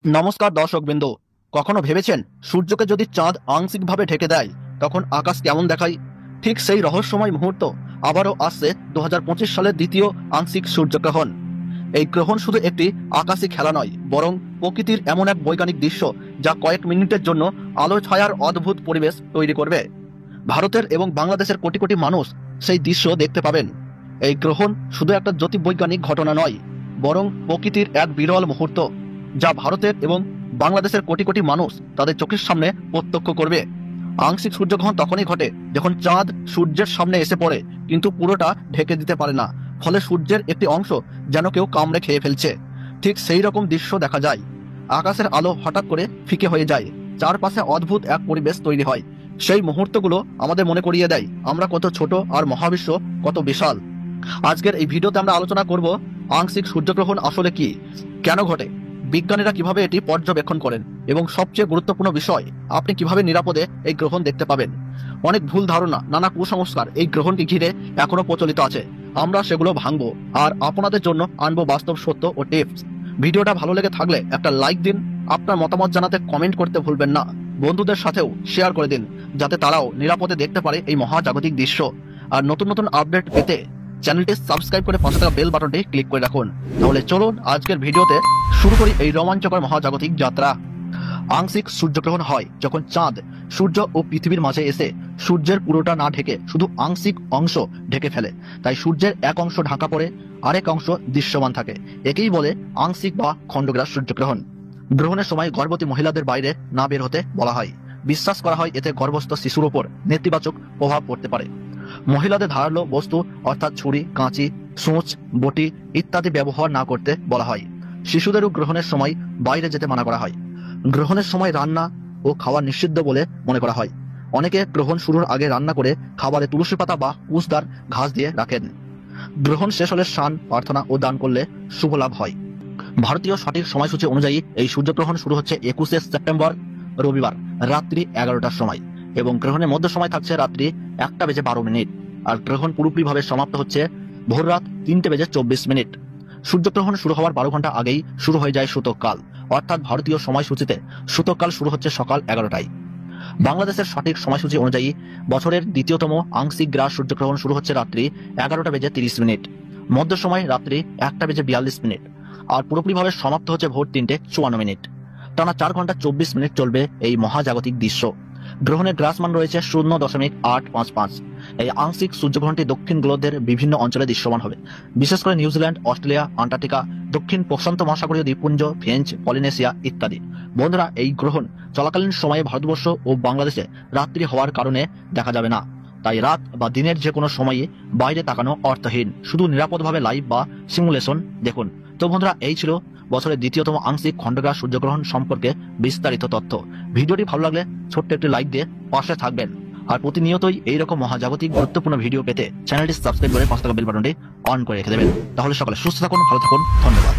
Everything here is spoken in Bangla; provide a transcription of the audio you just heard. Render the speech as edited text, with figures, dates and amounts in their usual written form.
নমস্কার দর্শকবৃন্দ। কখনো ভেবেছেন সূর্যকে যদি চাঁদ আংশিকভাবে ঢেকে দেয় তখন আকাশ কেমন দেখায়? ঠিক সেই রহস্যময় মুহূর্ত আবারও আসছে 2025 সালের দ্বিতীয় আংশিক সূর্যগ্রহণ। এই গ্রহণ শুধু একটি আকাশী খেলা নয়, বরং প্রকৃতির এমন এক বৈজ্ঞানিক দৃশ্য যা কয়েক মিনিটের জন্য আলো ছায়ার অদ্ভুত পরিবেশ তৈরি করবে। ভারতের এবং বাংলাদেশের কোটি কোটি মানুষ সেই দৃশ্য দেখতে পাবেন। এই গ্রহণ শুধু একটা জ্যোতির্বৈজ্ঞানিক ঘটনা নয়, বরং প্রকৃতির এক বিরল মুহূর্ত যা ভারতের এবং বাংলাদেশের কোটি কোটি মানুষ তাদের চোখের সামনে প্রত্যক্ষ করবে। আংশিক সূর্যগ্রহণ তখনই ঘটে যখন চাঁদ সূর্যের সামনে এসে পড়ে, কিন্তু পুরোটা ঢেকে দিতে পারে না। ফলে সূর্যের একটি অংশ যেন কেউ কামড়ে খেয়ে ফেলছে। ঠিক সেই রকম দৃশ্য দেখা যায়। আকাশের আলো হঠাৎ করে ফিকে হয়ে যায়, চারপাশে অদ্ভুত এক পরিবেশ তৈরি হয়। সেই মুহূর্তগুলো আমাদের মনে করিয়ে দেয় আমরা কত ছোট আর মহাবিশ্ব কত বিশাল। আজকের এই ভিডিওতে আমরা আলোচনা করব আংশিক সূর্যগ্রহণ আসলে কি, কেন ঘটে, বিজ্ঞানীরা কিভাবে এটি পর্যবেক্ষণ করেন এবং সবচেয়ে গুরুত্বপূর্ণ বিষয়, আপনি কিভাবে নিরাপদে এই গ্রহণ দেখতে পাবেন। অনেক ভুল ধারণা, নানা কুসংস্কার এই গ্রহণকে ঘিরে এখনো প্রচলিত আছে। আমরা সেগুলো ভাঙবো আর আপনাদের জন্য আনবো বাস্তব সত্য ও টিপস। ভিডিওটা ভালো লেগে থাকলে একটা লাইক দিন, আপনার মতামত জানাতে কমেন্ট করতে ভুলবেন না। বন্ধুদের সাথেও শেয়ার করে দিন যাতে তারাও নিরাপদে দেখতে পারে এই মহাজাগতিক দৃশ্য। আর নতুন নতুন আপডেট পেতে চ্যানেলটি সাবস্ক্রাইব করে পাশে থাকা বেল বাটনটি ক্লিক করে রাখুন। তাহলে চলুন আজকের ভিডিওতে শুরু করি এই রোমাঞ্চকর মহাজাগতিক যাত্রা। আংশিক সূর্যগ্রহণ হয় যখন চাঁদ সূর্য ও পৃথিবীর মাঝে এসে সূর্যের পুরোটা না ঢেকে শুধু আংশিক অংশ ঢেকে ফেলে। তাই সূর্যের এক অংশ ঢাকা পড়ে, আরেক অংশ দৃশ্যমান থাকে। একেই বলে আংশিক বা খণ্ডগ্রাস সূর্যগ্রহণ। গ্রহণের সময় গর্ভবতী মহিলাদের বাইরে না বের হতে বলা হয়। বিশ্বাস করা হয় এতে গর্ভস্থ শিশুর ওপর নেতিবাচক প্রভাব পড়তে পারে। মহিলাদের ধারালো বস্তু অর্থাৎ ছুরি, কাঁচি, সূঁচ, বটি ইত্যাদি ব্যবহার না করতে বলা হয়। শিশুদেরও গ্রহণের সময় বাইরে যেতে মানা করা হয়। গ্রহণের সময় রান্না ও খাওয়া নিষিদ্ধ বলে মনে করা হয়। অনেকে গ্রহণ শুরুর আগে রান্না করে খাবারে তুলসী পাতা বা কুশদার ঘাস দিয়ে রাখেন। গ্রহণ শেষ হলে স্নান, প্রার্থনা ও দান করলে শুভ লাভ হয়। ভারতীয় সঠিক সময়সূচি অনুযায়ী এই সূর্যগ্রহণ শুরু হচ্ছে 21শে সেপ্টেম্বর রবিবার রাত্রি 11টার সময় এবং গ্রহণের মধ্য সময় থাকছে রাত্রি 1:12। আর গ্রহণ পুরোপুরিভাবে সমাপ্ত হচ্ছে ভোর রাত 3:24। সূর্যগ্রহণ শুরু হওয়ার 12 ঘন্টা আগেই শুরু হয়ে যায় সূতককাল, অর্থাৎ ভারতীয় সময়সূচিতে সূতককাল শুরু হচ্ছে সকাল 11টায়। বাংলাদেশের সঠিক সময়সূচি অনুযায়ী বছরের দ্বিতীয়তম আংশিক গ্রাস সূর্যগ্রহণ শুরু হচ্ছে রাত্রি 11:30। মধ্য সময় রাত্রি 1:42 আর পুরোপুরিভাবে সমাপ্ত হচ্ছে ভোর 3:54। টানা 4 ঘন্টা 24 মিনিট চলবে এই মহাজাগতিক দৃশ্য। গ্রহণের গ্রাসমান রয়েছে 0.855। এই আংশিক সূর্যগ্রহণটি দক্ষিণ গোলকের বিভিন্ন অঞ্চলে দৃশ্যমান হবে, বিশেষ করে নিউজিল্যান্ড, অস্ট্রেলিয়া, আন্টার্কটিকা, দক্ষিণ প্রশান্ত মহাসাগরীয় দ্বীপপুঞ্জ, ফ্রেঞ্চ পলিনেশিয়া ইত্যাদি। বন্ধুরা, এই গ্রহণ চলাকালীন সময়ে ভারতবর্ষ ও বাংলাদেশে রাত্রি হওয়ার কারণে দেখা যাবে না। তাই রাত বা দিনের যে কোনো সময়ে বাইরে তাকানো অর্থহীন। শুধু নিরাপদভাবে লাইভ বা সিমুলেশন দেখুন। তো বন্ধুরা, এই ছিল বছরের দ্বিতীয়তম আংশিক খণ্ডগ্রাস সূর্যগ্রহণ সম্পর্কে বিস্তারিত তথ্য। ভিডিওটি ভালো লাগলে ছোট্ট একটি লাইক দিয়ে পাশে থাকবেন। আর প্রতিনিয়তই এইরকম মহাজাগতিক গুরুত্বপূর্ণ ভিডিও পেতে চ্যানেলটি সাবস্ক্রাইব করে পাশে থাকা বেল বাটনটি অন করে রেখে দেবেন। তাহলে সকালে সুস্থ থাকুন, ভালো থাকুন, ধন্যবাদ।